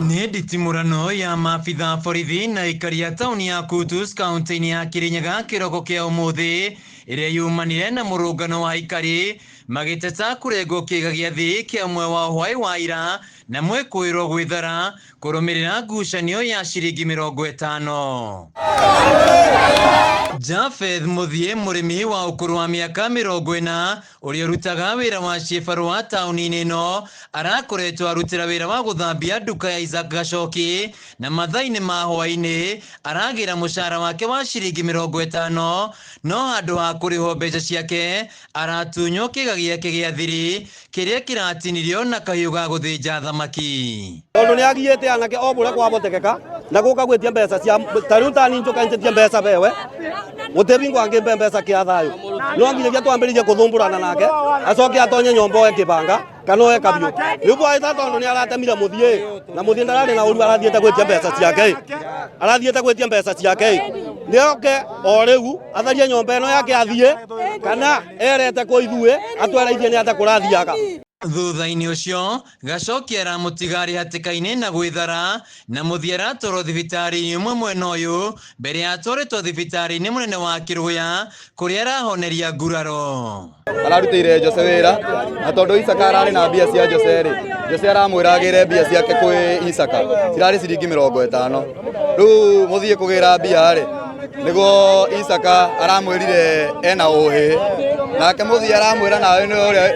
Nĩ nditimũrano ya maabitha borithi na aikari a taũni ya Kutus kaunti-inĩ ya Kirinyaga kĩroko kĩa ũmũthĩ ĩrĩa yumanire na mũrũngano wa aikari magĩteta kũrengwo kĩĩga gĩa thĩ kĩa ũmwe wa hwaĩ wa ira na mwĩkũĩrwo gwĩthara kũrũmĩrĩra ngucanio ya ciringi 50. Japheth Muthie, mũrĩmi wa ũkũrũ wa mĩaka 40 ũrĩa ũrutaga wĩra wa ciĩbarũa taũni-inĩ ĩno arakoretwo arutĩra wĩra wa gũthambia nduka ya Isaac Gacoki na mathaa-inĩ ma hwaĩ-inĩ aragĩra mũcara wake wa ciringi 50, no handũ ha kũrĩhwo mbeca ciake aratunywo kĩĩga gĩake gĩa thiri kĩrĩa kĩratinirio na kahiũ ga gũthĩnja thamaki. Tondũ nĩ agiyĩte anake o bũrĩa kwabotekeka na gũka gwĩtia mbeca cia tarĩu tani njoka njetie mbeca bewe mũtebingo angĩmbe mbeca kĩa thayũ no nginyagia twambĩrĩrie kũthũmbũrana nake acoke atonye nyombo oe kĩbanga kana oe kabiũ rĩu bwaĩta tondũ nĩ aratemire mũthie na mũthie ndararĩ na ũru arathiĩte gwĩtia mbeca ciake nĩoke o rĩu atharie nyomba ĩno yake athiĩ kana erete kũ ithuĩ atwereithie nĩ ate kũrathiaga. Thutha-inĩ ũcio Gacoki aramũtiga arĩ hatĩka-inĩ na gwĩthara na Muthie aratwarwo thibitarĩ-inĩ ĩmwe mwena ũyũ mbere ya atwarĩtwo thibitarĩ-inĩ mũnene wa Kĩrũya kũrĩa arahoneria nguraro. Ararutĩire Jose wĩra na tondũ Isaka ararĩ na mbia cia Jose rĩ, Jose aramwĩra agĩre mbia ciake kwĩ Isaka cirarĩ ciringi 50. Rĩu Muthie kũgĩra mbia rĩ nĩguo Isaka aramwĩrire ena ũhĩ nake Muthie aramwĩra nawe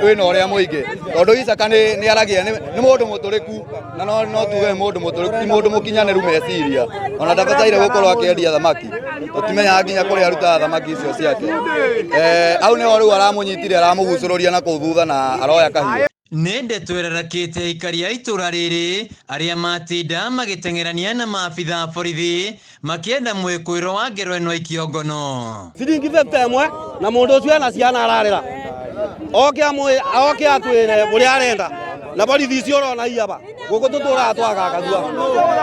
wĩna ũrĩa mũingĩ tondũ Isaka nĩ aragia nĩ mũndũ mũtũrĩku na no tuge mũndũ mũtũrĩku ti mũndũ mũkinyanĩru meciria ona ndabataire gũkorwo akĩendia thamaki tũtimenyaga nginya kũrĩa arutaga thamaki icio ciake. Au nĩho rĩu aramũnyitire aramũgucũrũria na kũu thutha na aroya kahiũ. Nĩ ndeto ĩrarakĩte aikari a itũra rĩrĩ arĩa matinda magĩteng'erania na maabitha borithi makĩenda mwĩkũĩrwo wa ngero ĩno ikĩongono. Ciringi 51 na mũndũ ũcio ena ciana ararĩra oke atwĩre ũrĩa arenda na borithi icio ũrona iaba gũkũ tũtũraga twagagagua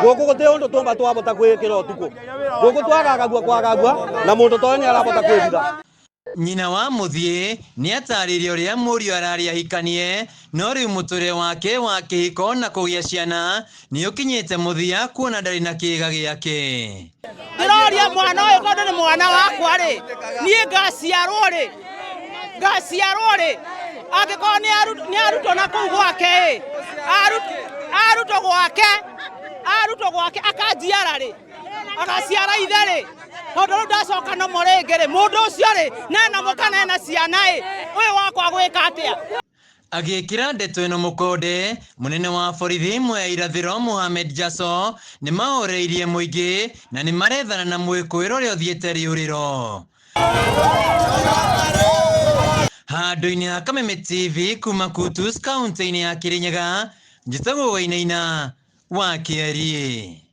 gũkũ gũtĩ ũndũ tũmba twabota kwĩkĩra ũtukũ gũkũ twagagagua kwagagua na mũndũ toĩ nĩ arabota kwĩhitha. Nyina wa Muthie nĩ atarĩria ũrĩa mũriũ ararĩ ahikanie no rĩu mũtũrĩre wake wa kĩhiko na kũgĩa ciana nĩ ũkinyĩte mũthia kuona ndarĩ na kĩĩga gĩake. Ndĩroria mwana ũyũ tondũ nĩ mwana wakwa rĩ niĩ ngaciarwo rĩ angĩkorwo nĩ arutwo na kũu gwake arutwo gwake akanjiara rĩ agaciara ithe rĩ tondũ rĩu ndacoka no mũrĩngĩ rĩ mũndũ ũcio rĩ nena mũkana ena ciana ĩ ũyũ wakwa gwĩka atĩa. Agĩkĩra ndeto ĩno mũkonde mũnene wa borithi Mwea Irathĩro Mohamed Jaso nĩ mahoreirie mũingĩ na nĩ marethana na mwĩkũĩrwo ũrĩa ũthiĩte rĩũrĩro. Handũ-inĩ ha Kameme TV kuma Kutus kaunti-inĩ ya Kirinyaga njĩtagwo Wainaina wa Kĩarie.